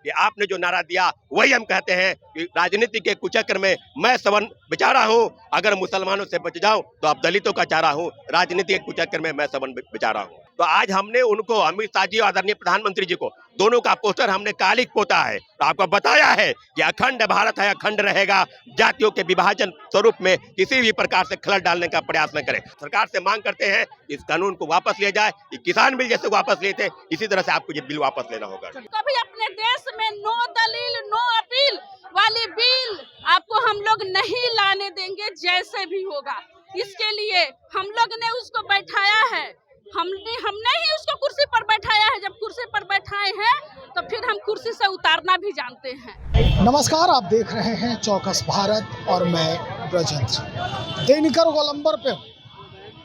कि आपने जो नारा दिया वही हम कहते हैं कि राजनीति के कुचक्र में मैं सवन बेचारा हूँ, अगर मुसलमानों से बच जाऊं तो अब दलितों का चारा हूँ, राजनीति के कुचक्र में मैं सवन बेचारा हूँ। तो आज हमने उनको, अमित शाह जी और आदरणीय प्रधानमंत्री जी को, दोनों का पोस्टर हमने कालिक पोता है, तो आपको बताया है कि अखंड भारत है, अखंड रहेगा, जातियों के विभाजन स्वरूप में किसी भी प्रकार से खलल डालने का प्रयास न करें। सरकार से मांग करते हैं इस कानून को वापस लिया जाए, किसान बिल जैसे वापस लिए थे इसी तरह से आपको ये बिल वापस लेना होगा। कभी अपने देश में नो दलील नो अपील वाली बिल आपको हम लोग नहीं लाने देंगे, जैसे भी होगा। इसके लिए हम लोग ने उसको बैठाया है, हमने ही उसको कुर्सी पर बैठाया है। जब कुर्सी पर बैठाए हैं तो फिर हम कुर्सी से उतारना भी जानते हैं। नमस्कार, आप देख रहे हैं चौकस भारत और मैं ब्रजेंद्र। दिनकर गोलंबर पे,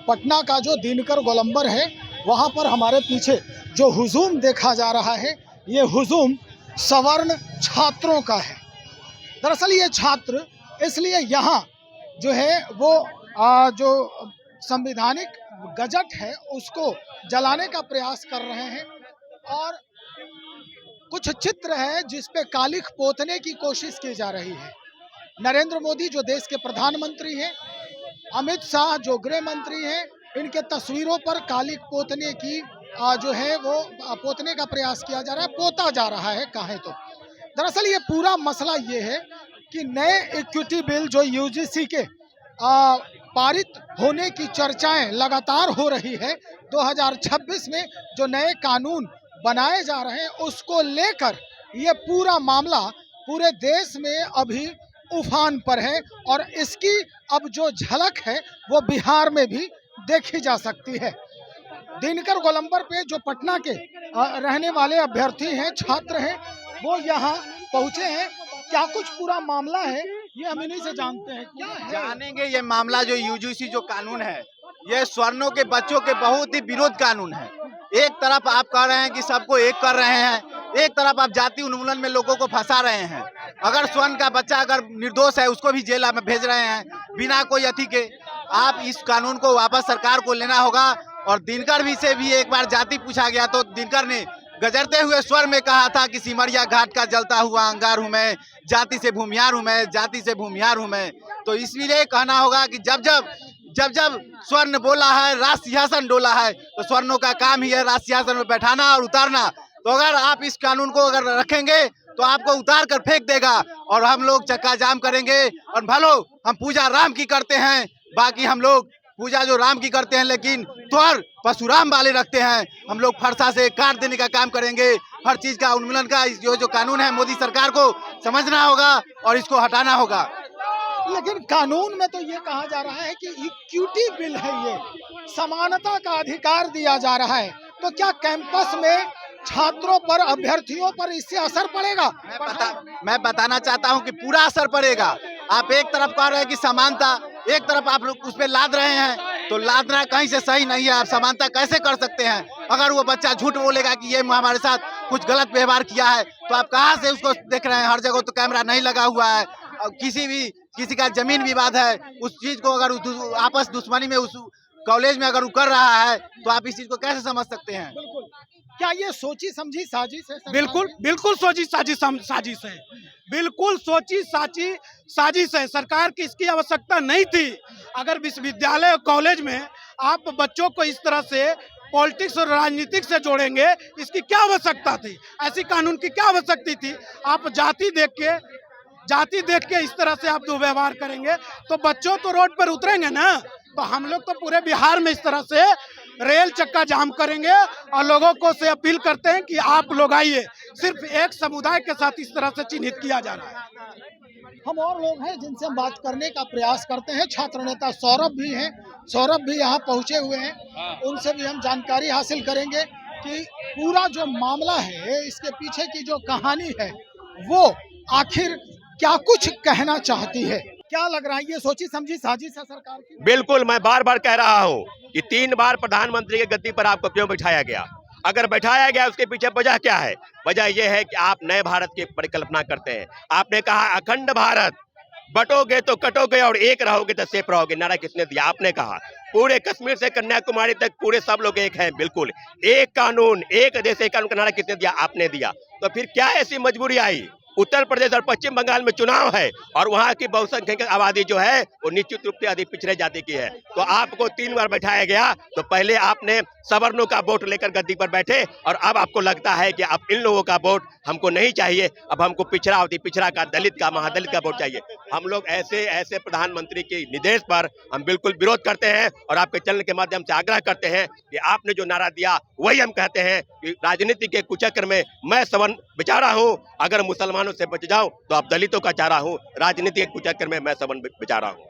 पटना का जो दिनकर गोलंबर है वहाँ पर हमारे पीछे जो हुजूम देखा जा रहा है, ये हुजूम सवर्ण छात्रों का है। दरअसल ये छात्र इसलिए यहाँ जो है वो जो संवैधानिक गजट है उसको जलाने का प्रयास कर रहे हैं और कुछ चित्र है जिस पे कालिख पोतने की कोशिश की जा रही है। नरेंद्र मोदी जो देश के प्रधानमंत्री हैं, अमित शाह जो गृह मंत्री हैं, इनके तस्वीरों पर कालिख पोतने की जो है वो पोतने का प्रयास किया जा रहा है, पोता जा रहा है कहें तो। दरअसल ये पूरा मसला ये है कि नए इक्विटी बिल जो यूजीसी के पारित होने की चर्चाएं लगातार हो रही है, 2026 में जो नए कानून बनाए जा रहे हैं उसको लेकर ये पूरा मामला पूरे देश में अभी उफान पर है और इसकी अब जो झलक है वो बिहार में भी देखी जा सकती है। दिनकर गोलंबर पे जो पटना के रहने वाले अभ्यर्थी हैं, छात्र हैं, वो यहाँ पहुँचे हैं। क्या कुछ पूरा मामला है ये हम इन्हीं से जानते हैं, क्या है? जानेंगे ये मामला। जो यूजीसी जो कानून है, ये स्वर्णों के बच्चों के बहुत ही विरोध कानून है। एक तरफ आप कह रहे हैं कि सबको एक कर रहे हैं, एक तरफ आप जाति उन्मूलन में लोगों को फंसा रहे हैं। अगर स्वर्ण का बच्चा अगर निर्दोष है उसको भी जेल में भेज रहे हैं बिना कोई अथी के। आप इस कानून को वापस सरकार को लेना होगा। और दिनकर भी से भी एक बार जाति पूछा गया तो दिनकर ने गजरते हुए स्वर में कहा था कि सिमरिया घाट का जलता हुआ अंगार हूं मैं, जाति से भूमियार हूं मैं, जाति से भूमियार हूं मैं। तो इसलिए कहना होगा कि जब जब स्वर्ण बोला है, राज सिंहासन डोला है, तो स्वर्णों का काम ही है राज सिंहासन में बैठाना और उतारना। तो अगर आप इस कानून को अगर रखेंगे तो आपको उतार कर फेंक देगा और हम लोग चक्का जाम करेंगे। और भलो हम पूजा राम की करते हैं, बाकी हम लोग पूजा जो राम की करते हैं लेकिन त्वर परशुराम वाले रखते हैं। हम लोग फरसा से काट देने का काम करेंगे। हर चीज का उन्मूलन का जो कानून है मोदी सरकार को समझना होगा और इसको हटाना होगा। लेकिन कानून में तो ये कहा जा रहा है कि इक्विटी बिल है, ये समानता का अधिकार दिया जा रहा है। तो क्या कैंपस में छात्रों पर, अभ्यर्थियों पर इससे असर पड़ेगा? मैं बताना चाहता हूं कि पूरा असर पड़ेगा। आप एक तरफ कह रहे हैं कि समानता, एक तरफ आप लोग उस पर लाद रहे हैं, तो लादना कहीं से सही नहीं है। आप समानता कैसे कर सकते हैं? अगर वो बच्चा झूठ बोलेगा कि ये हमारे साथ कुछ गलत व्यवहार किया है तो आप कहाँ से उसको देख रहे हैं? हर जगह तो कैमरा नहीं लगा हुआ है। किसी का जमीन विवाद है, उस चीज को अगर आपस दुश्मनी में उस कॉलेज में अगर वो कर रहा है तो आप इस चीज को कैसे समझ सकते हैं? बिल्कुल। क्या ये सोची समझी साजिश है? बिल्कुल सोची साजिश है, बिल्कुल सोची साजिश है। सरकार की इसकी आवश्यकता नहीं थी। अगर विश्वविद्यालय और कॉलेज में आप बच्चों को इस तरह से पॉलिटिक्स और राजनीतिक से जोड़ेंगे, इसकी क्या आवश्यकता थी? ऐसी कानून की क्या आवश्यकता थी? आप जाति देख के इस तरह से आप दुर्व्यवहार करेंगे तो बच्चों तो रोड पर उतरेंगे ना। तो हम लोग तो पूरे बिहार में इस तरह से रेल चक्का जाम करेंगे और लोगों को से अपील करते हैं कि आप लोग आइए। सिर्फ एक समुदाय के साथ इस तरह से चिन्हित किया जा रहा है। हम और लोग हैं जिनसे हम बात करने का प्रयास करते हैं। छात्र नेता सौरभ भी हैं, सौरभ भी यहाँ पहुँचे हुए हैं, उनसे भी हम जानकारी हासिल करेंगे कि पूरा जो मामला है, इसके पीछे की जो कहानी है वो आखिर क्या कुछ कहना चाहती है। क्या लग रहा है, ये सोची समझी साजिश है सरकार की? बिल्कुल, मैं बार बार कह रहा हूँ कि 3 बार प्रधानमंत्री की गद्दी पर आपको क्यों बैठाया गया? अगर बैठाया गया उसके पीछे वजह क्या है? वजह यह है कि आप नए भारत की परिकल्पना करते हैं। आपने कहा अखंड भारत, बटोगे तो कटोगे और एक रहोगे तो सेफ रहोगे। नारा किसने दिया? आपने कहा। पूरे कश्मीर से कन्याकुमारी तक पूरे सब लोग एक हैं, बिल्कुल एक कानून, एक देश एक कानून का नारा किसने दिया? आपने दिया। तो फिर क्या ऐसी मजबूरी आई? उत्तर प्रदेश और पश्चिम बंगाल में चुनाव है और वहां की बहुसंख्यक आबादी जो है वो निश्चित रूप से अधिक पिछड़े जाति की है। तो आपको 3 बार बैठाया गया, तो पहले आपने सवर्णों का वोट लेकर गद्दी पर बैठे और अब आपको लगता है कि अब इन लोगों का वोट हमको नहीं चाहिए, अब हमको पिछड़ा अति पिछड़ा का, दलित का, महादलित का वोट चाहिए। हम लोग ऐसे प्रधानमंत्री के निर्देश पर हम बिल्कुल विरोध करते हैं और आपके चैनल के माध्यम से आग्रह करते हैं कि आपने जो नारा दिया वही हम कहते हैं कि राजनीति के कुचक्र में मैं सवर्ण बेचारा हूँ, अगर मुसलमानों से बच जाऊं तो अब दलितों का चारा हूँ, राजनीति के कुचक्र में मैं सवर्ण बेचारा हूँ।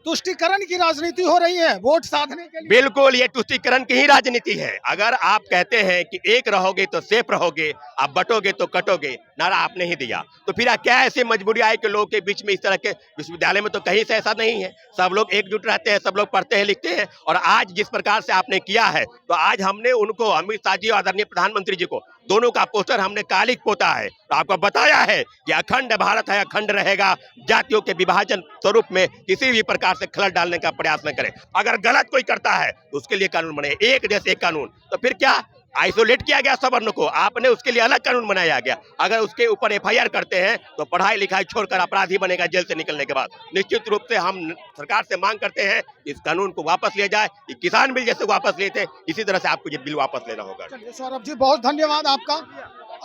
तुष्टीकरण की राजनीति हो रही है वोट साधने के लिए। बिल्कुल, ये तुष्टीकरण की ही राजनीति है। अगर आप कहते हैं कि एक रहोगे तो सेफ रहोगे, आप बटोगे तो कटोगे, नारा आपने ही दिया, तो फिर क्या ऐसी मजबूरी आई कि लोगों के बीच में इस तरह के? विश्वविद्यालय में तो कहीं से ऐसा नहीं है, सब लोग एकजुट रहते हैं, सब लोग पढ़ते हैं लिखते हैं। और आज जिस प्रकार से आपने किया है, तो आज हमने उनको, अमित शाह जी और आदरणीय प्रधानमंत्री जी को, दोनों का पोस्टर हमने कालिक पोता है, तो आपको बताया है कि अखंड भारत है, अखंड रहेगा, जातियों के विभाजन स्वरूप में किसी भी प्रकार से खलल डालने का प्रयास न करें। अगर गलत कोई करता है तो उसके लिए कानून बने, एक देश एक कानून। तो फिर क्या आइसोलेट किया गया सवर्ण को? आपने उसके लिए अलग कानून बनाया गया। अगर उसके ऊपर FIR करते हैं तो पढ़ाई लिखाई छोड़कर अपराधी बनेगा जेल से निकलने के बाद। निश्चित रूप से हम सरकार से मांग करते हैं इस कानून को वापस लिया जाए, किसान बिल जैसे वापस लिए थे इसी तरह से आपको ये बिल वापस लेना होगा। सौरभ जी बहुत धन्यवाद आपका।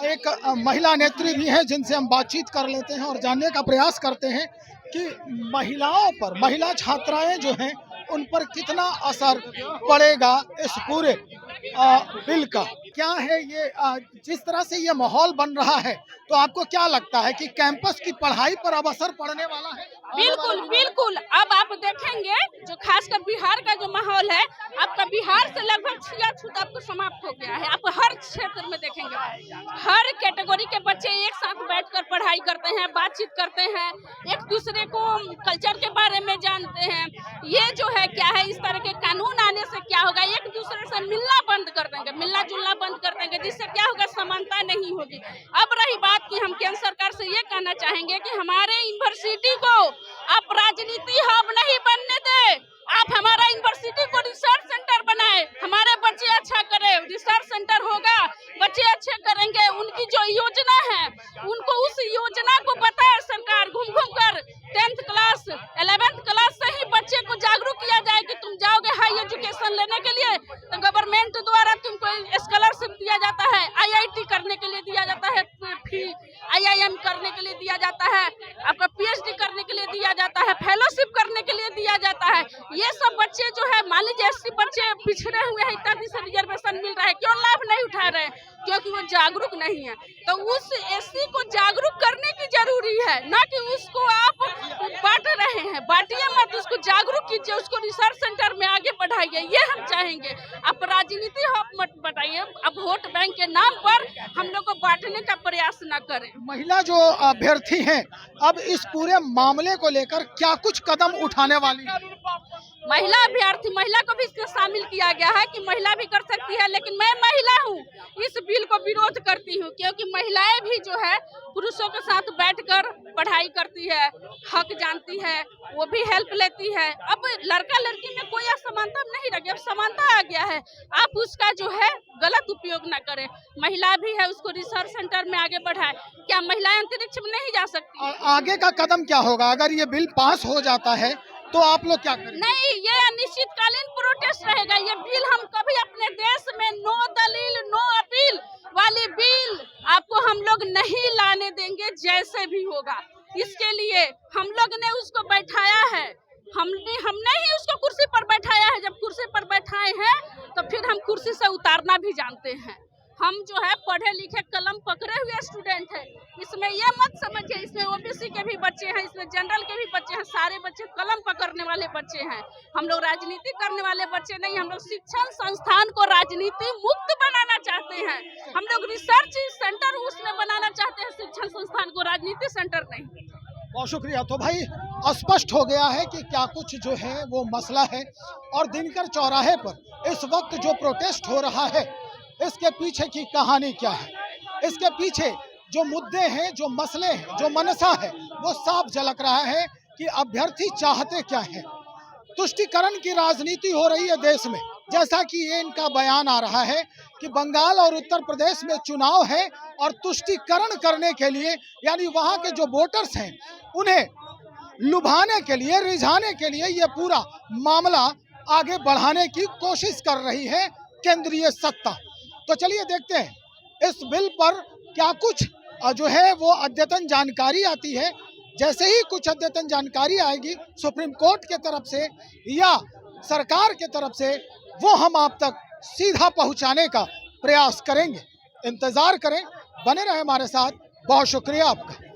एक महिला नेत्री भी है जिनसे हम बातचीत कर लेते हैं और जानने का प्रयास करते हैं कि महिलाओं पर, महिला छात्राएं जो हैं उन पर कितना असर पड़ेगा इस पूरे बिल का। क्या है ये जिस तरह से ये माहौल बन रहा है, तो आपको क्या लगता है कि कैंपस की पढ़ाई पर अब असर पड़ने वाला है? बिल्कुल बिल्कुल। अब आप देखेंगे जो खासकर बिहार का जो माहौल है, आपका बिहार से लगभग छूत आपको समाप्त हो गया है। आप हर क्षेत्र में देखेंगे, हर कैटेगरी के बच्चे एक साथ बैठकर पढ़ाई करते हैं, बातचीत करते हैं, एक दूसरे को कल्चर के बारे में जानते हैं। ये जो है क्या है, इस तरह के कानून आने से क्या होगा, एक दूसरे से मिलना बंद कर देंगे, मिलना जुलना बंद कर देंगे, जिससे क्या होगा, समानता नहीं होगी। अब रही बात कि हम केंद्र सरकार से ये कहना चाहेंगे कि हमारे यूनिवर्सिटी को आप राजनीति हब नहीं बनने दें, आप हमारा यूनिवर्सिटी को रिसर्च सेंटर बनाए, हमारे बच्चे अच्छा करे, रिसर्च सेंटर होगा, बच्चे अच्छे करेंगे। उनकी जो योजना है उनको उस योजना को बताए सरकार, घूम घूम कर 10th क्लास 11th क्लास से ही बच्चे को जागरूक किया जाए कि तुम जाओगे हाई एजुकेशन लेने के लिए तो गवर्नमेंट द्वारा तुमको स्कॉलरशिप दिया जाता है, IIT करने के लिए दिया जाता है, IIM करने के लिए दिया जाता है, आपका PhD करने के लिए दिया जाता है, फेलोशिप करने के लिए दिया जाता है। ये सब बच्चे जो है, मान लीजिए SC बच्चे पिछड़े हुए हैं, इत्यादि से रिजर्वेशन मिल रहा है, क्यों लाभ नहीं उठा रहे हैं? क्योंकि वो जागरूक नहीं है। तो उस SC को जागरूक करने की जरूरी है, ना कि उसको आप बांट रहे हैं। बांटिए मत, उसको जागरूक कीजिए, उसको रिसर्च सेंटर में आगे बढ़ाइए, ये हम चाहेंगे। आप राजनीति हब मत बढ़ाइए, अब वोट बैंक के नाम पर हम लोग को बांटने का प्रयास न करें। महिला जो अभ्यर्थी हैं अब इस पूरे मामले को लेकर क्या कुछ कदम उठाने वाली है? महिला अभ्यर्थी, महिला को भी इसमें शामिल किया गया है कि महिला भी कर सकती है, लेकिन मैं महिला हूँ, इस बिल को विरोध करती हूँ, क्योंकि महिलाएं भी जो है पुरुषों के साथ बैठकर पढ़ाई करती है, हक जानती है, वो भी हेल्प लेती है। अब लड़का लड़की में कोई असमानता नहीं रह गया, अब समानता आ गया है। आप उसका जो है गलत उपयोग न करें। महिला भी है, उसको रिसर्च सेंटर में आगे बढ़ाए। क्या महिलाएं अंतरिक्ष में नहीं जा सकती? आगे का कदम क्या होगा अगर ये बिल पास हो जाता है तो आप लोग क्या करेंगे? नहीं, ये अनिश्चितकालीन प्रोटेस्ट रहेगा। ये बिल हम कभी अपने देश में नो दलील नो अपील वाली बिल आपको हम लोग नहीं लाने देंगे, जैसे भी होगा। इसके लिए हम लोग ने उसको बैठाया है, हमने ही उसको कुर्सी पर बैठाया है। जब कुर्सी पर बैठाए हैं तो फिर हम कुर्सी से उतारना भी जानते हैं। हम जो है पढ़े लिखे कलम पकड़े हुए स्टूडेंट हैं। इसमें ये मत समझिए, इसमें OBC के भी बच्चे हैं, इसमें जनरल के भी बच्चे हैं, सारे बच्चे कलम पकड़ने वाले बच्चे हैं। हम लोग राजनीति करने वाले बच्चे नहीं, हम लोग शिक्षण संस्थान को राजनीति मुक्त बनाना चाहते हैं। हम लोग रिसर्च सेंटर उसमें बनाना चाहते हैं, शिक्षण संस्थान को, राजनीति सेंटर नहीं। बहुत शुक्रिया। तो भाई स्पष्ट हो गया है कि क्या कुछ जो है वो मसला है, और दिनकर चौराहे पर इस वक्त जो प्रोटेस्ट हो रहा है इसके पीछे की कहानी क्या है, इसके पीछे जो मुद्दे हैं, जो मसले हैं, जो मनसा है, वो साफ झलक रहा है कि अभ्यर्थी चाहते क्या है। तुष्टीकरण की राजनीति हो रही है देश में, जैसा कि ये इनका बयान आ रहा है कि बंगाल और उत्तर प्रदेश में चुनाव है और तुष्टीकरण करने के लिए, यानी वहाँ के जो वोटर्स हैं उन्हें लुभाने के लिए, रिझाने के लिए ये पूरा मामला आगे बढ़ाने की कोशिश कर रही है केंद्रीय सत्ता। तो चलिए देखते हैं इस बिल पर क्या कुछ जो है वो अद्यतन जानकारी आती है। जैसे ही कुछ अद्यतन जानकारी आएगी सुप्रीम कोर्ट के तरफ से या सरकार के तरफ से, वो हम आप तक सीधा पहुंचाने का प्रयास करेंगे। इंतजार करें, बने रहें हमारे साथ। बहुत शुक्रिया आपका।